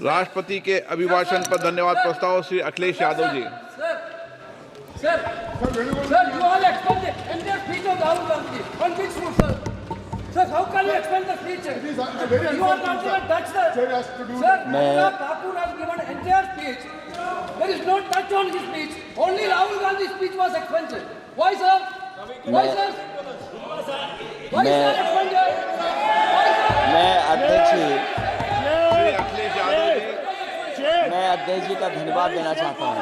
राष्ट्रपति के अभिभाषण पर धन्यवाद प्रस्ताव Shri Akhilesh Yadav ji. Sir, you all explain the entire speech of Rahul Gandhi. On which foot, sir? Sir, how can you explain the speech? You are not even touch the. Sir, Anurag Thakur has given entire speech. There is no touch on his speech. Only Rahul Gandhi's speech was expunged. Why, sir? Why, sir? Why, sir, expunged? Why, sir? मैं अध्यक्ष जी श्री अखिलेश यादव जी। मैं अध्यक्ष जी का धन्यवाद देना चाहता हूँ।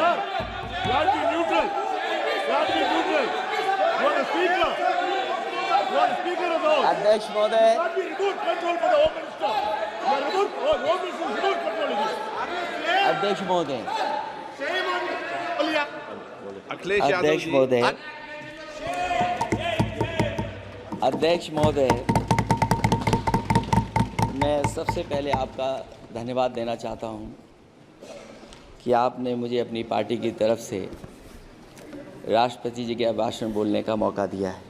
अध्यक्ष महोदय, अध्यक्ष महोदय, अखिलेश यादव अध्यक्ष जी। महोदय, अध्यक्ष महोदय, मैं सबसे पहले आपका धन्यवाद देना चाहता हूँ कि आपने मुझे अपनी पार्टी की तरफ से राष्ट्रपति जी के भाषण बोलने का मौका दिया है।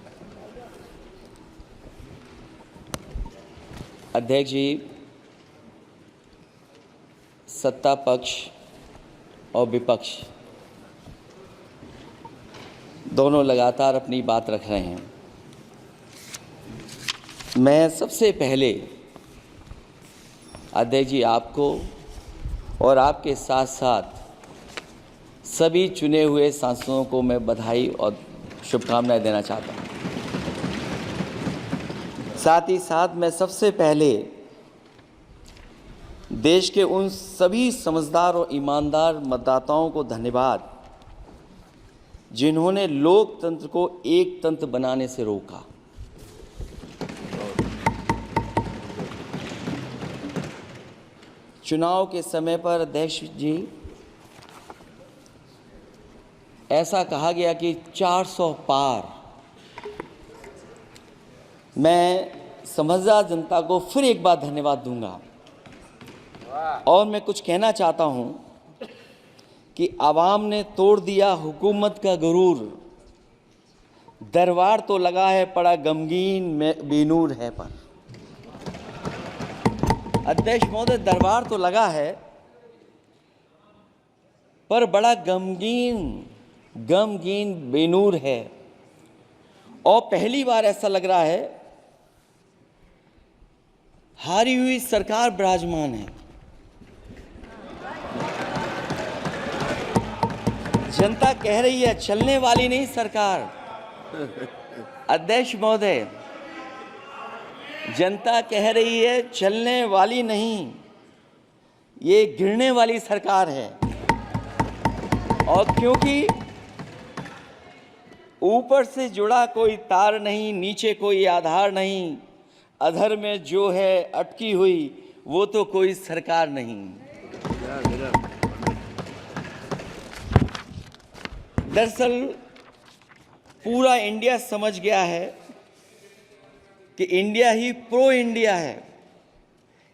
अध्यक्ष जी, सत्ता पक्ष और विपक्ष दोनों लगातार अपनी बात रख रहे हैं। मैं सबसे पहले अध्यक्ष जी आपको और आपके साथ साथ सभी चुने हुए सांसदों को मैं बधाई और शुभकामनाएं देना चाहता हूं। साथ ही साथ मैं सबसे पहले देश के उन सभी समझदार और ईमानदार मतदाताओं को धन्यवाद जिन्होंने लोकतंत्र को एक तंत्र बनाने से रोका। चुनाव के समय पर अध्यक्ष जी ऐसा कहा गया कि 400 पार। मैं समझदार जनता को फिर एक बार धन्यवाद दूंगा और मैं कुछ कहना चाहता हूं कि आवाम ने तोड़ दिया हुकूमत का गुरूर, दरबार तो लगा है पड़ा गमगीन में बेनूर है पर। अध्यक्ष महोदय, दरबार तो लगा है पर बड़ा गमगीन बेनूर है और पहली बार ऐसा लग रहा है हारी हुई सरकार विराजमान है। जनता कह रही है चलने वाली नहीं सरकार। अध्यक्ष महोदय, जनता कह रही है चलने वाली नहीं, ये गिरने वाली सरकार है। और क्योंकि ऊपर से जुड़ा कोई तार नहीं, नीचे कोई आधार नहीं, अधर में जो है अटकी हुई वो तो कोई सरकार नहीं। दरअसल पूरा इंडिया समझ गया है कि इंडिया ही प्रो इंडिया है।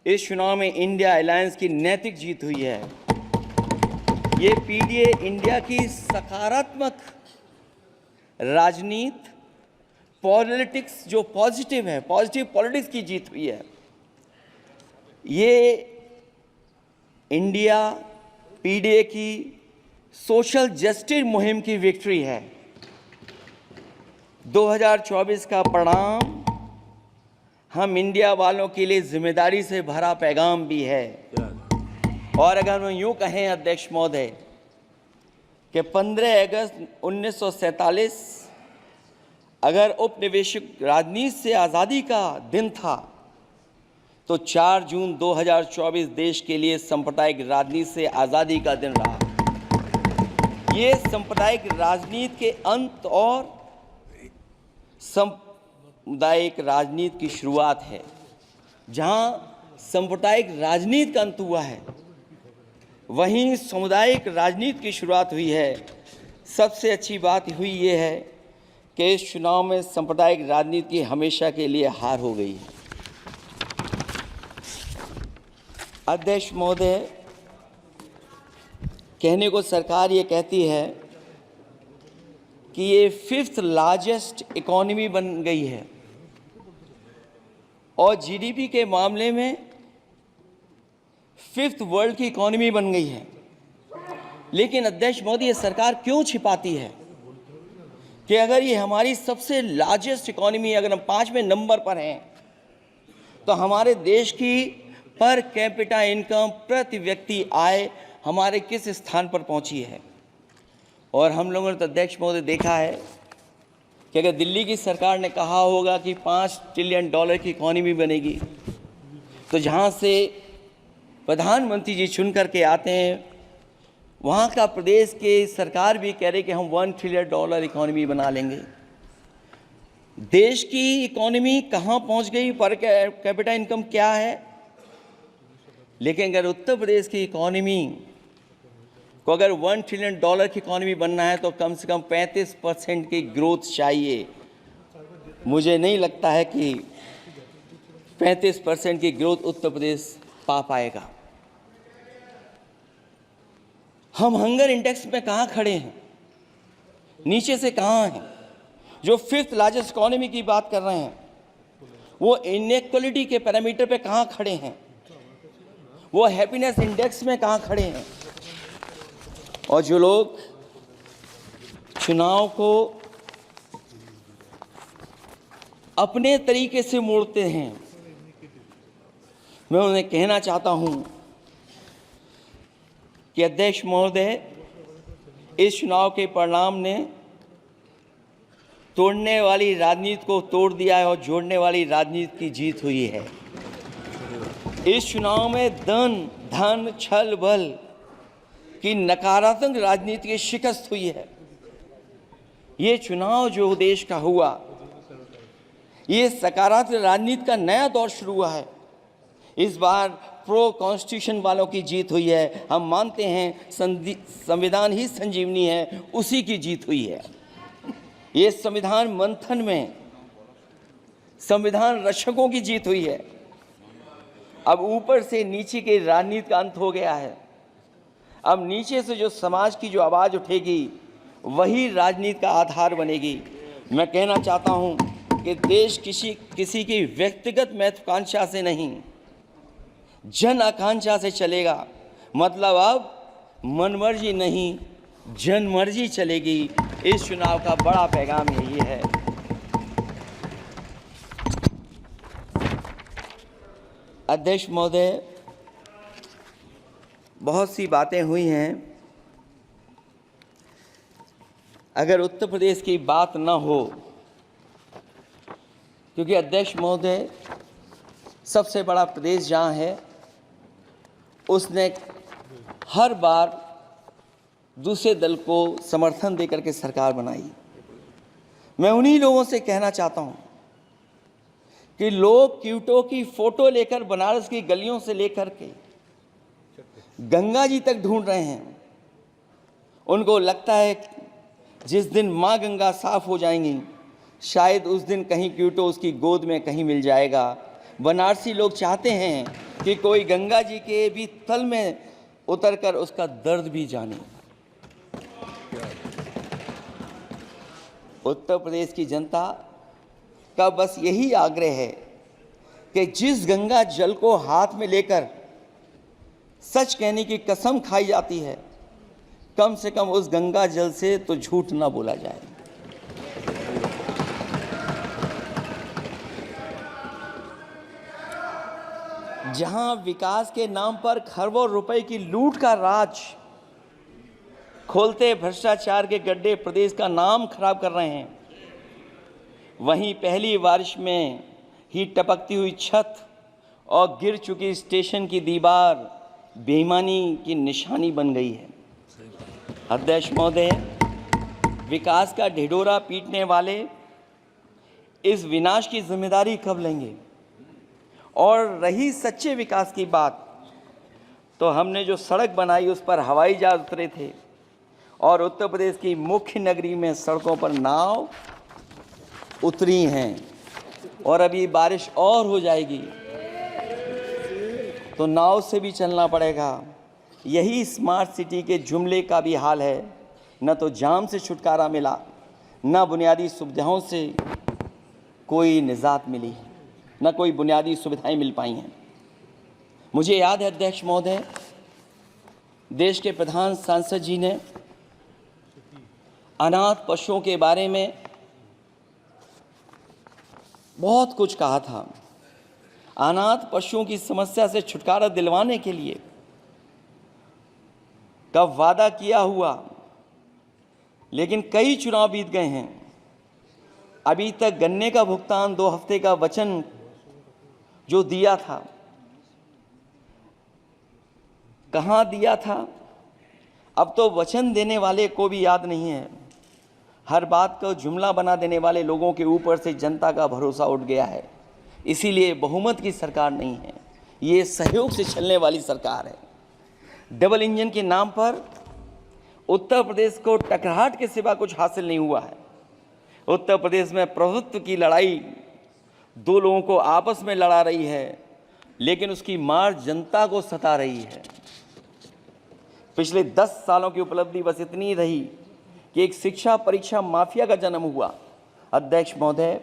इस चुनाव में इंडिया अलायंस की नैतिक जीत हुई है। ये पीडीए इंडिया की सकारात्मक राजनीति, पॉलिटिक्स जो पॉजिटिव है, पॉजिटिव पॉलिटिक्स की जीत हुई है। ये इंडिया पीडीए की सोशल जस्टिस मुहिम की विक्ट्री है। 2024 का परिणाम हम इंडिया वालों के लिए जिम्मेदारी से भरा पैगाम भी है। और अगर हम यूँ कहें अध्यक्ष महोदय कि 15 अगस्त 1947 अगर उपनिवेशिक राजनीति से आज़ादी का दिन था तो 4 जून 2024 देश के लिए सांप्रदायिक राजनीति से आज़ादी का दिन रहा। ये सांप्रदायिक राजनीति के अंत और सामुदायिक राजनीति की शुरुआत है। जहां सांप्रदायिक राजनीति का अंत हुआ है वहीं सामुदायिक राजनीति की शुरुआत हुई है। सबसे अच्छी बात हुई ये है कि इस चुनाव में सांप्रदायिक राजनीति की हमेशा के लिए हार हो गई है। अध्यक्ष महोदय, कहने को सरकार ये कहती है कि ये 5th लार्जेस्ट इकोनॉमी बन गई है और जीडीपी के मामले में 5th वर्ल्ड की इकोनॉमी बन गई है। लेकिन अध्यक्ष मोदी, ये सरकार क्यों छिपाती है कि अगर ये हमारी सबसे लार्जेस्ट इकोनॉमी, अगर हम 5वें नंबर पर हैं, तो हमारे देश की पर कैपिटा इनकम, प्रति व्यक्ति आय हमारे किस स्थान पर पहुंची है। और हम लोगों ने तो अध्यक्ष महोदय देखा है कि अगर दिल्ली की सरकार ने कहा होगा कि $5 ट्रिलियन की इकोनॉमी बनेगी, तो जहां से प्रधानमंत्री जी चुन करके आते हैं, वहाँ का प्रदेश के सरकार भी कह रहे कि हम $1 ट्रिलियन इकोनॉमी बना लेंगे। देश की इकोनॉमी कहाँ पहुँच गई, पर कैपिटा इनकम क्या है। लेकिन अगर उत्तर प्रदेश की इकोनॉमी को अगर $1 ट्रिलियन की इकोनॉमी बनना है, तो कम से कम 35% की ग्रोथ चाहिए। मुझे नहीं लगता है कि 35% की ग्रोथ उत्तर प्रदेश पा पाएगा। हम हंगर इंडेक्स में कहाँ खड़े हैं, नीचे से कहाँ हैं। जो 5th लार्जेस्ट इकोनॉमी की बात कर रहे हैं, वो इनइक्वालिटी के पैरामीटर पे कहाँ खड़े हैं, वो हैप्पीनेस इंडेक्स में कहाँ खड़े हैं। और जो लोग चुनाव को अपने तरीके से मोड़ते हैं, मैं उन्हें कहना चाहता हूं कि अध्यक्ष महोदय, इस चुनाव के परिणाम ने तोड़ने वाली राजनीति को तोड़ दिया है और जोड़ने वाली राजनीति की जीत हुई है। इस चुनाव में धन छल बल की नकारात्मक राजनीति की शिकस्त हुई है। ये चुनाव जो देश का हुआ, ये सकारात्मक राजनीति का नया दौर शुरू हुआ है। इस बार प्रो कॉन्स्टिट्यूशन वालों की जीत हुई है। हम मानते हैं संविधान ही संजीवनी है, उसी की जीत हुई है। ये संविधान मंथन में संविधान रक्षकों की जीत हुई है। अब ऊपर से नीचे की राजनीति का अंत हो गया है। अब नीचे से जो समाज की जो आवाज़ उठेगी, वही राजनीति का आधार बनेगी। मैं कहना चाहता हूं कि देश किसी की व्यक्तिगत महत्वाकांक्षा से नहीं, जन आकांक्षा से चलेगा। मतलब अब मनमर्जी नहीं, जनमर्जी चलेगी। इस चुनाव का बड़ा पैगाम यही है। अध्यक्ष महोदय, बहुत सी बातें हुई हैं। अगर उत्तर प्रदेश की बात न हो, क्योंकि अध्यक्ष महोदय सबसे बड़ा प्रदेश जहाँ है, उसने हर बार दूसरे दल को समर्थन देकर के सरकार बनाई। मैं उन्हीं लोगों से कहना चाहता हूँ कि लोग क्यूटो की फोटो लेकर बनारस की गलियों से लेकर के गंगा जी तक ढूंढ रहे हैं। उनको लगता है जिस दिन माँ गंगा साफ हो जाएंगी, शायद उस दिन कहीं क्यूटो उसकी गोद में कहीं मिल जाएगा। बनारसी लोग चाहते हैं कि कोई गंगा जी के भी तल में उतरकर उसका दर्द भी जाने। उत्तर प्रदेश की जनता का बस यही आग्रह है कि जिस गंगा जल को हाथ में लेकर सच कहने की कसम खाई जाती है, कम से कम उस गंगा जल से तो झूठ ना बोला जाए। जहां विकास के नाम पर खरबों रुपए की लूट का राज खोलते भ्रष्टाचार के गड्ढे प्रदेश का नाम खराब कर रहे हैं, वहीं पहली बारिश में ही टपकती हुई छत और गिर चुकी स्टेशन की दीवार बेईमानी की निशानी बन गई है। अध्यक्ष महोदय, विकास का ढिढोरा पीटने वाले इस विनाश की जिम्मेदारी कब लेंगे? और रही सच्चे विकास की बात, तो हमने जो सड़क बनाई उस पर हवाई जहाज उतरे थे, और उत्तर प्रदेश की मुख्य नगरी में सड़कों पर नाव उतरी हैं। और अभी बारिश और हो जाएगी तो नाव से भी चलना पड़ेगा। यही स्मार्ट सिटी के जुमले का भी हाल है। न तो जाम से छुटकारा मिला, न बुनियादी सुविधाओं से कोई निजात मिली, न कोई बुनियादी सुविधाएं मिल पाई हैं। मुझे याद है अध्यक्ष महोदय, देश के प्रधान सांसद जी ने अनाथ पशुओं के बारे में बहुत कुछ कहा था। अनाथ पशुओं की समस्या से छुटकारा दिलवाने के लिए का वादा किया हुआ, लेकिन कई चुनाव बीत गए हैं, अभी तक गन्ने का भुगतान 2 हफ्ते का वचन जो दिया था, कहाँ दिया था? अब तो वचन देने वाले को भी याद नहीं है। हर बात को जुमला बना देने वाले लोगों के ऊपर से जनता का भरोसा उठ गया है। इसीलिए बहुमत की सरकार नहीं है, ये सहयोग से चलने वाली सरकार है। डबल इंजन के नाम पर उत्तर प्रदेश को टकराहट के सिवा कुछ हासिल नहीं हुआ है। उत्तर प्रदेश में प्रभुत्व की लड़ाई 2 लोगों को आपस में लड़ा रही है, लेकिन उसकी मार जनता को सता रही है। पिछले 10 सालों की उपलब्धि बस इतनी रही कि एक शिक्षा परीक्षा माफिया का जन्म हुआ। अध्यक्ष महोदय,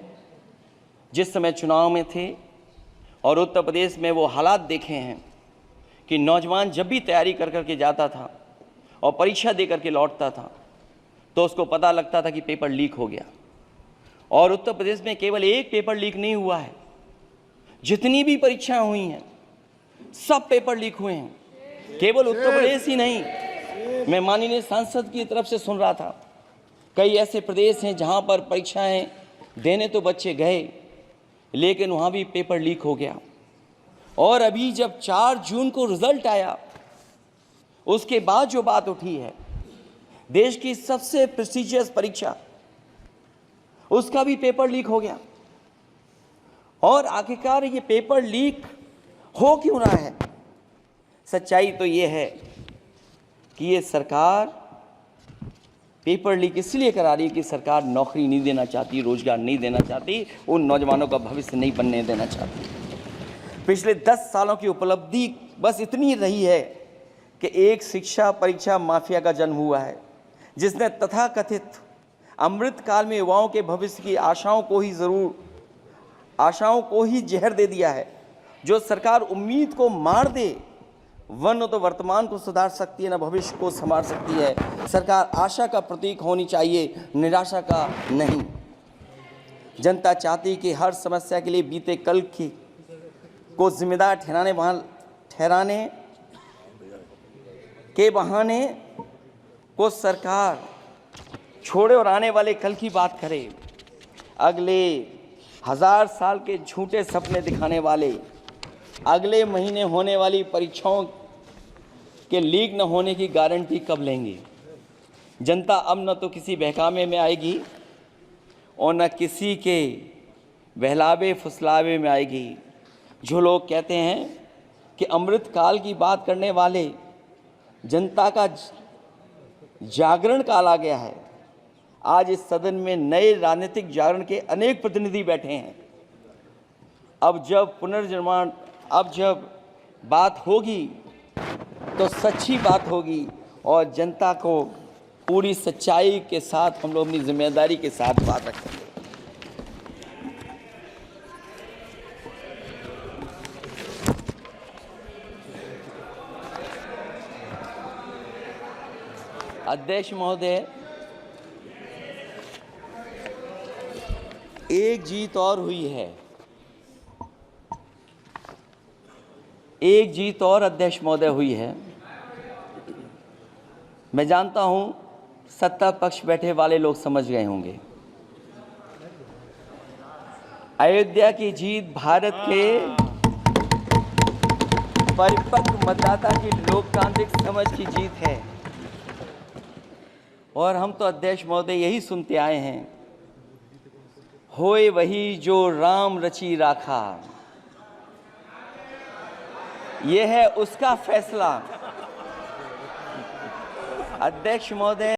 जिस समय चुनाव में थे और उत्तर प्रदेश में वो हालात देखे हैं कि नौजवान जब भी तैयारी कर करके जाता था और परीक्षा दे करके लौटता था तो उसको पता लगता था कि पेपर लीक हो गया। और उत्तर प्रदेश में केवल एक पेपर लीक नहीं हुआ है, जितनी भी परीक्षाएं हुई हैं सब पेपर लीक हुए हैं। केवल उत्तर प्रदेश ही नहीं, मैं माननीय सांसद की तरफ से सुन रहा था, कई ऐसे प्रदेश हैं जहां पर परीक्षाएं देने तो बच्चे गए, लेकिन वहां भी पेपर लीक हो गया। और अभी जब 4 जून को रिजल्ट आया, उसके बाद जो बात उठी है, देश की सबसे प्रेस्टिजियस परीक्षा, उसका भी पेपर लीक हो गया। और आखिरकार ये पेपर लीक हो क्यों रहा है? सच्चाई तो ये है कि ये सरकार पेपर लीक इसलिए करा रही है कि सरकार नौकरी नहीं देना चाहती, रोजगार नहीं देना चाहती, उन नौजवानों का भविष्य नहीं बनने देना चाहती। पिछले 10 सालों की उपलब्धि बस इतनी रही है कि एक शिक्षा परीक्षा माफिया का जन्म हुआ है, जिसने तथाकथित अमृत काल में युवाओं के भविष्य की आशाओं को ही जहर दे दिया है। जो सरकार उम्मीद को मार दे, वरना तो वर्तमान को सुधार सकती है, न भविष्य को संभाल सकती है। सरकार आशा का प्रतीक होनी चाहिए, निराशा का नहीं। जनता चाहती कि हर समस्या के लिए बीते कल को जिम्मेदार ठहराने के बहाने को सरकार छोड़े और आने वाले कल की बात करे। अगले 1000 साल के झूठे सपने दिखाने वाले अगले महीने होने वाली परीक्षाओं के लीक न होने की गारंटी कब लेंगे? जनता अब न तो किसी बहकावे में आएगी और न किसी के बहलावे फुसलावे में आएगी। जो लोग कहते हैं कि अमृत काल की बात करने वाले, जनता का जागरण काल आ गया है। आज इस सदन में नए राजनीतिक जागरण के अनेक प्रतिनिधि बैठे हैं। अब जब बात होगी तो सच्ची बात होगी और जनता को पूरी सच्चाई के साथ हम लोग अपनी जिम्मेदारी के साथ बात रखेंगे। अध्यक्ष महोदय, एक जीत और हुई है, एक जीत और अध्यक्ष महोदय हुई है। मैं जानता हूं सत्ता पक्ष बैठे वाले लोग समझ गए होंगे। अयोध्या की जीत भारत के परिपक्व मतदाता की लोकतांत्रिक समझ की जीत है। और हम तो अध्यक्ष महोदय यही सुनते आए हैं, होए वही जो राम रची राखा, यह है उसका फैसला। अध्यक्ष महोदय,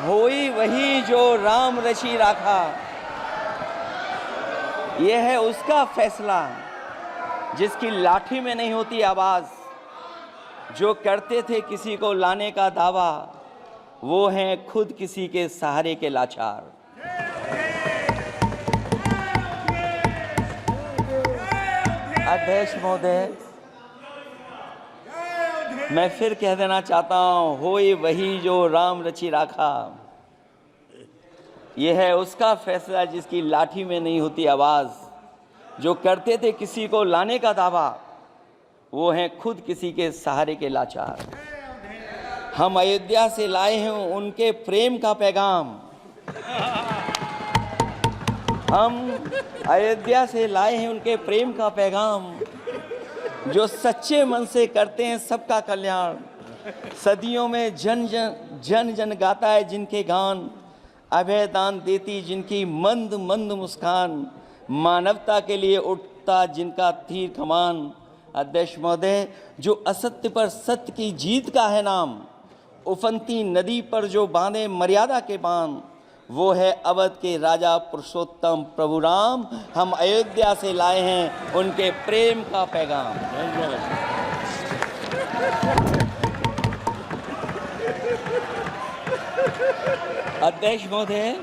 होई वही जो राम रची राखा, यह है उसका फैसला। जिसकी लाठी में नहीं होती आवाज, जो करते थे किसी को लाने का दावा, वो हैं खुद किसी के सहारे के लाचार। अध्यक्ष महोदय, मैं फिर कह देना चाहता हूं, होई वही जो राम रचि राखा। यह है उसका फैसला जिसकी लाठी में नहीं होती आवाज। जो करते थे किसी को लाने का दावा, वो हैं खुद किसी के सहारे के लाचार। हम अयोध्या से लाए हैं उनके प्रेम का पैगाम। हम अयोध्या से लाए हैं उनके प्रेम का पैगाम, जो सच्चे मन से करते हैं सबका कल्याण। सदियों में जन जन गाता है जिनके गान, अभय दान देती जिनकी मंद मंद मुस्कान, मानवता के लिए उठता जिनका तीर कमान। अध्यक्ष महोदय, जो असत्य पर सत्य की जीत का है नाम, उफनती नदी पर जो बांधे मर्यादा के बांध, वो है अवध के राजा पुरुषोत्तम प्रभु राम। हम अयोध्या से लाए हैं उनके प्रेम का पैगाम। अध्यक्ष महोदय,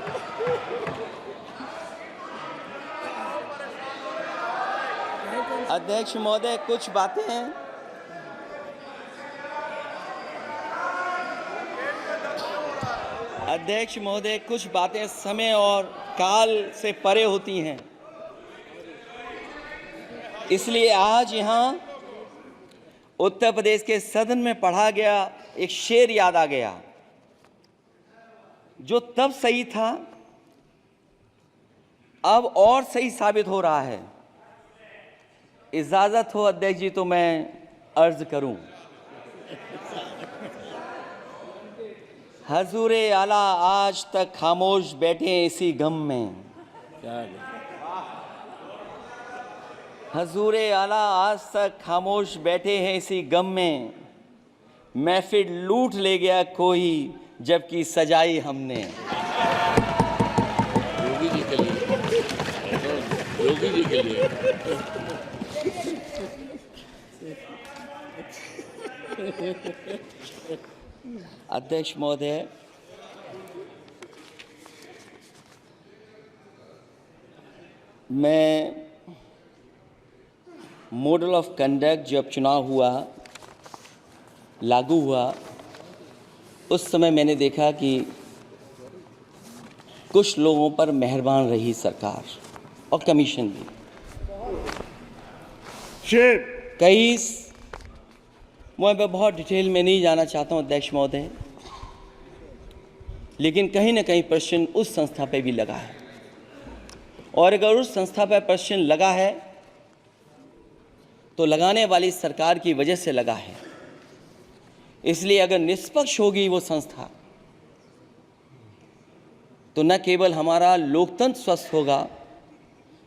अध्यक्ष महोदय, कुछ बातें हैं। अध्यक्ष महोदय, कुछ बातें समय और काल से परे होती हैं, इसलिए आज यहाँ उत्तर प्रदेश के सदन में पढ़ा गया एक शेर याद आ गया, जो तब सही था अब और सही साबित हो रहा है। इजाजत हो अध्यक्ष जी तो मैं अर्ज करूं। हजूरे आला आज तक खामोश बैठे इसी गम में। हजूरे आला आज तक खामोश बैठे हैं इसी गम में। महफिल लूट ले गया कोई जबकि सजाई हमने। योगी जी के लिए, योगी जी के लिए। अध्यक्ष महोदय, मैं मॉडल ऑफ कंडक्ट जब चुनाव हुआ, लागू हुआ, उस समय मैंने देखा कि कुछ लोगों पर मेहरबान रही सरकार और कमीशन भी। कई, मैं बहुत डिटेल में नहीं जाना चाहता हूं अध्यक्ष महोदय, लेकिन कहीं ना कहीं प्रश्न उस संस्था पे भी लगा है, और अगर उस संस्था पर प्रश्न लगा है तो लगाने वाली सरकार की वजह से लगा है। इसलिए अगर निष्पक्ष होगी वो संस्था तो न केवल हमारा लोकतंत्र स्वस्थ होगा,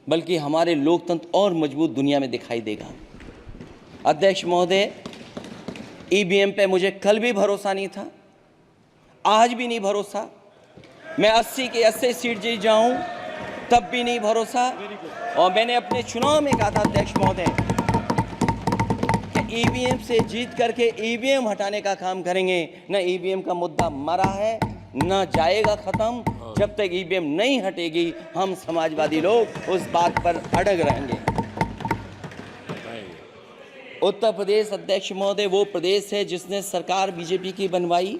बल्कि हमारे लोकतंत्र और मजबूत दुनिया में दिखाई देगा। अध्यक्ष महोदय, ईवीएम पे मुझे कल भी भरोसा नहीं था, आज भी नहीं भरोसा। मैं 80 के 80 सीट जीत जाऊं तब भी नहीं भरोसा। और मैंने अपने चुनाव में कहा था अध्यक्ष महोदय कि ईवीएम से जीत करके ईवीएम हटाने का काम करेंगे। न ईवीएम का मुद्दा मरा है, न जाएगा खत्म। जब तक ईवीएम नहीं हटेगी हम समाजवादी लोग उस बात पर अड़ग रहेंगे। उत्तर प्रदेश अध्यक्ष महोदय वो प्रदेश है जिसने सरकार बीजेपी की बनवाई,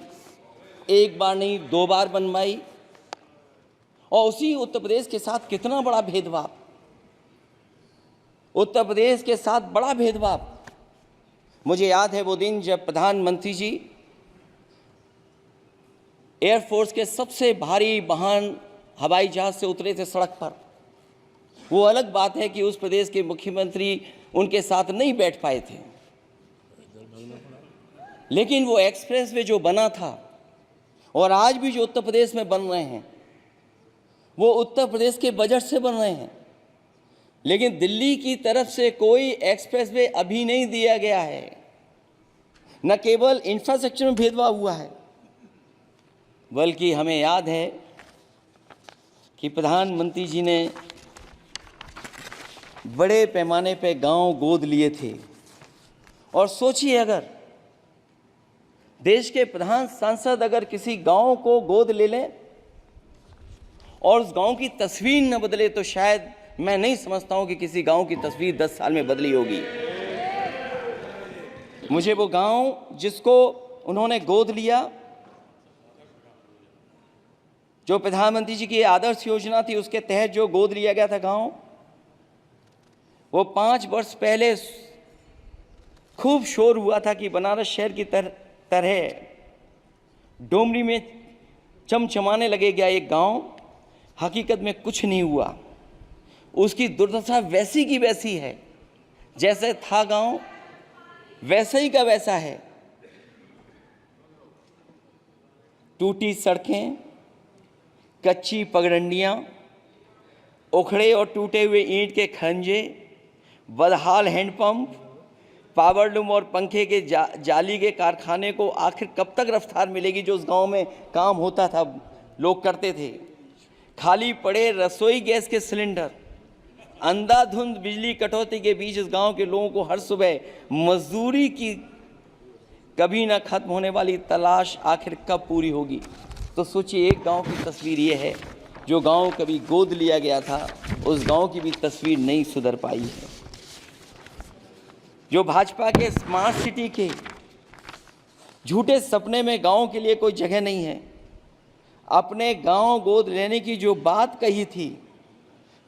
एक बार नहीं 2 बार बनवाई, और उसी उत्तर प्रदेश के साथ कितना बड़ा भेदभाव, उत्तर प्रदेश के साथ बड़ा भेदभाव। मुझे याद है वो दिन जब प्रधानमंत्री जी एयरफोर्स के सबसे भारी वाहन हवाई जहाज से उतरे थे सड़क पर। वो अलग बात है कि उस प्रदेश के मुख्यमंत्री उनके साथ नहीं बैठ पाए थे, लेकिन वो एक्सप्रेसवे जो बना था और आज भी जो उत्तर प्रदेश में बन रहे हैं वो उत्तर प्रदेश के बजट से बन रहे हैं। लेकिन दिल्ली की तरफ से कोई एक्सप्रेसवे अभी नहीं दिया गया है। न केवल इंफ्रास्ट्रक्चर में भेदभाव हुआ है, बल्कि हमें याद है कि प्रधानमंत्री जी ने बड़े पैमाने पे गांव गोद लिए थे। और सोचिए, अगर देश के प्रधान सांसद अगर किसी गांव को गोद ले लें और उस गांव की तस्वीर न बदले तो शायद मैं नहीं समझता हूं कि किसी गांव की तस्वीर 10 साल में बदली होगी। मुझे वो गांव जिसको उन्होंने गोद लिया, जो प्रधानमंत्री जी की आदर्श योजना थी उसके तहत जो गोद लिया गया था गांव, वो 5 वर्ष पहले खूब शोर हुआ था कि बनारस शहर की तरह डोमरी में चमचमाने लगे गया एक गांव। हकीकत में कुछ नहीं हुआ। उसकी दुर्दशा वैसी की वैसी है, जैसे था गांव वैसा ही का वैसा है। टूटी सड़कें, कच्ची पगडंडियां, उखड़े और टूटे हुए ईंट के खंजे, बदहाल हैंडपंप, पावरलूम और पंखे के जाली के कारखाने को आखिर कब तक रफ्तार मिलेगी जो उस गांव में काम होता था, लोग करते थे। खाली पड़े रसोई गैस के सिलेंडर, अंधाधुंध बिजली कटौती के बीच इस गांव के लोगों को हर सुबह मजदूरी की कभी ना खत्म होने वाली तलाश आखिर कब पूरी होगी। तो सोचिए, एक गांव की तस्वीर ये है। जो गांव कभी गोद लिया गया था, उस गांव की भी तस्वीर नहीं सुधर पाई है। जो भाजपा के स्मार्ट सिटी के झूठे सपने में गांव के लिए कोई जगह नहीं है। अपने गांव गोद लेने की जो बात कही थी,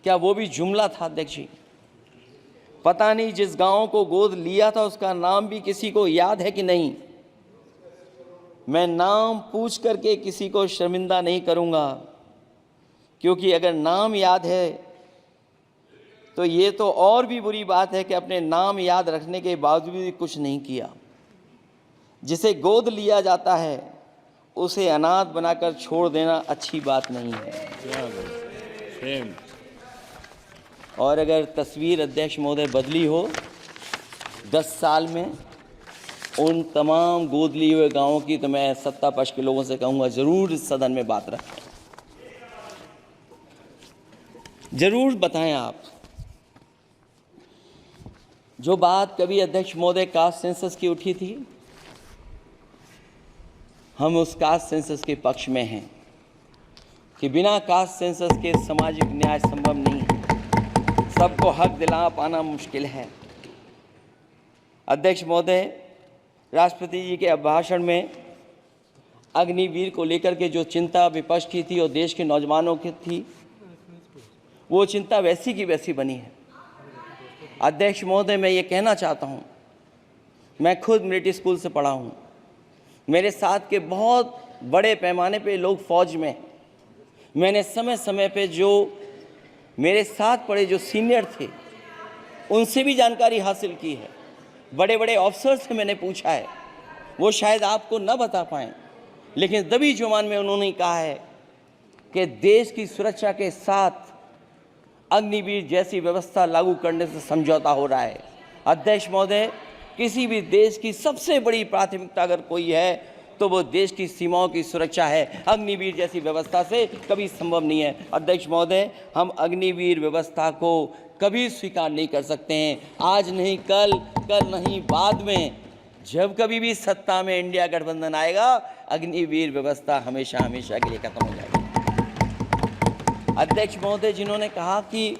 क्या वो भी जुमला था अध्यक्ष जी? पता नहीं जिस गांव को गोद लिया था उसका नाम भी किसी को याद है कि नहीं। मैं नाम पूछ करके किसी को शर्मिंदा नहीं करूंगा, क्योंकि अगर नाम याद है तो ये तो और भी बुरी बात है कि अपने नाम याद रखने के बावजूद भी कुछ नहीं किया। जिसे गोद लिया जाता है उसे अनाथ बनाकर छोड़ देना अच्छी बात नहीं है। और अगर तस्वीर अध्यक्ष महोदय बदली हो 10 साल में उन तमाम गोद लिए हुए गांवों की, तो मैं सत्ता पक्ष के लोगों से कहूँगा ज़रूर इस सदन में बात रखें, ज़रूर बताएं आप। जो बात कभी अध्यक्ष महोदय कास्ट सेंसस की उठी थी, हम उस कास्ट सेंसस के पक्ष में हैं कि बिना कास्ट सेंसस के सामाजिक न्याय संभव नहीं है। सबको हक दिला पाना मुश्किल है। अध्यक्ष महोदय, राष्ट्रपति जी के अभिभाषण में अग्निवीर को लेकर के जो चिंता विपक्ष की थी और देश के नौजवानों की थी, वो चिंता वैसी की वैसी बनी है। अध्यक्ष महोदय, मैं ये कहना चाहता हूँ, मैं खुद मिलिट्री स्कूल से पढ़ा हूँ। मेरे साथ के बहुत बड़े पैमाने पे लोग फौज में। मैंने समय समय पे जो मेरे साथ पढ़े जो सीनियर थे उनसे भी जानकारी हासिल की है। बड़े बड़े ऑफिसर से मैंने पूछा है, वो शायद आपको न बता पाएँ, लेकिन दबी जुबान में उन्होंने कहा है कि देश की सुरक्षा के साथ अग्निवीर जैसी व्यवस्था लागू करने से समझौता हो रहा है। अध्यक्ष महोदय, किसी भी देश की सबसे बड़ी प्राथमिकता अगर कोई है तो वो देश की सीमाओं की सुरक्षा है। अग्निवीर जैसी व्यवस्था से कभी संभव नहीं है। अध्यक्ष महोदय, हम अग्निवीर व्यवस्था को कभी स्वीकार नहीं कर सकते हैं। आज नहीं कल, कल नहीं बाद में, जब कभी भी सत्ता में इंडिया गठबंधन आएगा, अग्निवीर व्यवस्था हमेशा हमेशा के लिए खत्म हो जाएगी। अध्यक्ष महोदय, जिन्होंने कहा कि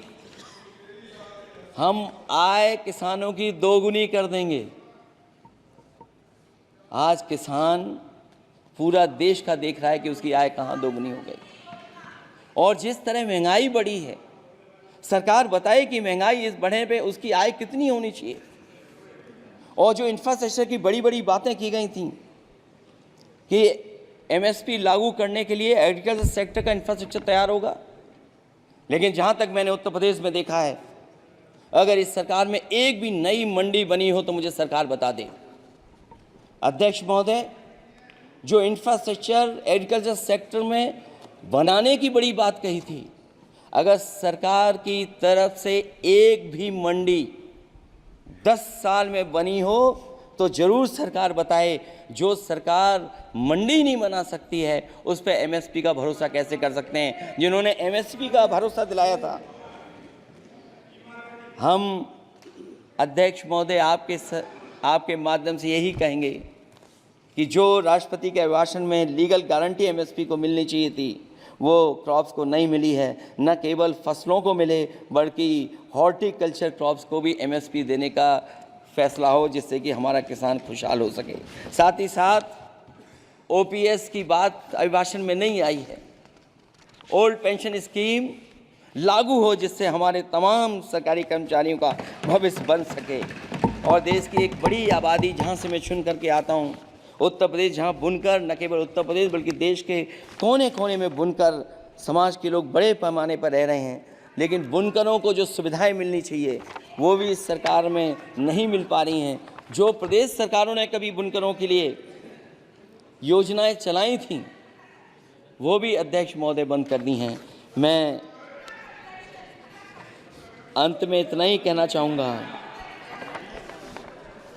हम आय किसानों की दोगुनी कर देंगे, आज किसान पूरा देश का देख रहा है कि उसकी आय कहाँ दोगुनी हो गई। और जिस तरह महंगाई बढ़ी है, सरकार बताए कि महंगाई इस बढ़ने पे उसकी आय कितनी होनी चाहिए। और जो इंफ्रास्ट्रक्चर की बड़ी बड़ी बातें की गई थी कि एमएसपी लागू करने के लिए एग्रीकल्चर सेक्टर का इंफ्रास्ट्रक्चर तैयार होगा, लेकिन जहाँ तक मैंने उत्तर प्रदेश में देखा है, अगर इस सरकार में एक भी नई मंडी बनी हो तो मुझे सरकार बता दे। अध्यक्ष महोदय, जो इंफ्रास्ट्रक्चर एग्रीकल्चर सेक्टर में बनाने की बड़ी बात कही थी, अगर सरकार की तरफ से एक भी मंडी 10 साल में बनी हो तो ज़रूर सरकार बताए। जो सरकार मंडी नहीं बना सकती है उस पर एमएसपी का भरोसा कैसे कर सकते हैं? जिन्होंने एमएसपी का भरोसा दिलाया था। हम अध्यक्ष महोदय आपके माध्यम से यही कहेंगे कि जो राष्ट्रपति के अभिभाषण में लीगल गारंटी एमएसपी को मिलनी चाहिए थी, वो क्रॉप्स को नहीं मिली है। न केवल फसलों को मिले बल्कि हॉर्टिकल्चर क्रॉप्स को भी एमएसपी देने का फैसला हो, जिससे कि हमारा किसान खुशहाल हो सके। साथ ही साथ ओपीएस की बात अभिभाषण में नहीं आई है। ओल्ड पेंशन स्कीम लागू हो, जिससे हमारे तमाम सरकारी कर्मचारियों का भविष्य बन सके। और देश की एक बड़ी आबादी जहाँ से मैं चुन करके आता हूँ, उत्तर प्रदेश, जहाँ बुनकर, न केवल उत्तर प्रदेश बल्कि देश के कोने कोने में बुनकर समाज के लोग बड़े पैमाने पर रह रहे हैं, लेकिन बुनकरों को जो सुविधाएं मिलनी चाहिए वो भी इस सरकार में नहीं मिल पा रही हैं। जो प्रदेश सरकारों ने कभी बुनकरों के लिए योजनाएं चलाई थीं वो भी अध्यक्ष महोदय बंद कर दी हैं। मैं अंत में इतना ही कहना चाहूँगा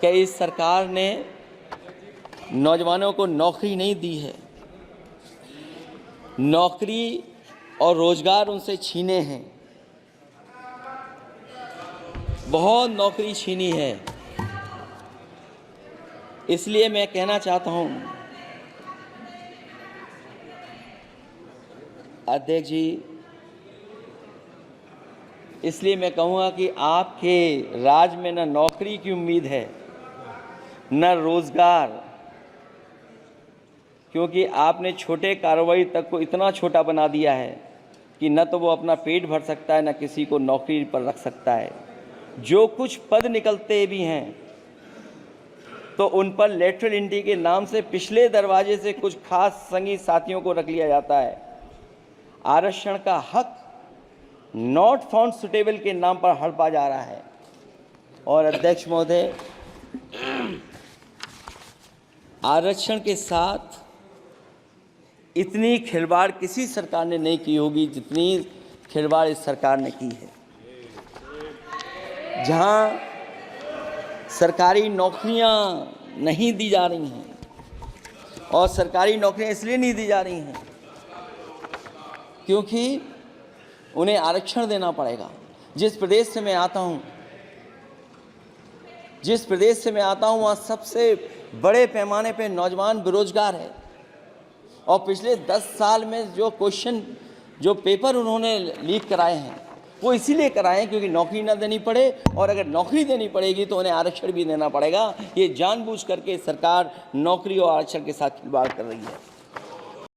कि इस सरकार ने नौजवानों को नौकरी नहीं दी है, नौकरी और रोजगार उनसे छीने हैं, बहुत नौकरी छीनी है। इसलिए मैं कहना चाहता हूं अध्यक्ष जी, इसलिए मैं कहूँगा कि आपके राज में न नौकरी की उम्मीद है न रोजगार, क्योंकि आपने छोटे कारोबारी तक को इतना छोटा बना दिया है कि न तो वो अपना पेट भर सकता है न किसी को नौकरी पर रख सकता है। जो कुछ पद निकलते भी हैं तो उन पर लेटरल एंट्री के नाम से पिछले दरवाजे से कुछ खास संगी साथियों को रख लिया जाता है। आरक्षण का हक नॉट फाउंड सुटेबल के नाम पर हड़पा जा रहा है। और अध्यक्ष महोदय, आरक्षण के साथ इतनी खिलवाड़ किसी सरकार ने नहीं की होगी जितनी खिलवाड़ इस सरकार ने की है। जहां सरकारी नौकरियां नहीं दी जा रही हैं, और सरकारी नौकरियां इसलिए नहीं दी जा रही हैं क्योंकि उन्हें आरक्षण देना पड़ेगा। जिस प्रदेश से मैं आता हूं वहाँ सबसे बड़े पैमाने पे नौजवान बेरोजगार है। और पिछले 10 साल में जो पेपर उन्होंने लीक कराए हैं वो इसीलिए कराए हैं क्योंकि नौकरी ना देनी पड़े, और अगर नौकरी देनी पड़ेगी तो उन्हें आरक्षण भी देना पड़ेगा। ये जानबूझ करके सरकार नौकरी और आरक्षण के साथ खिलवाड़ कर रही है।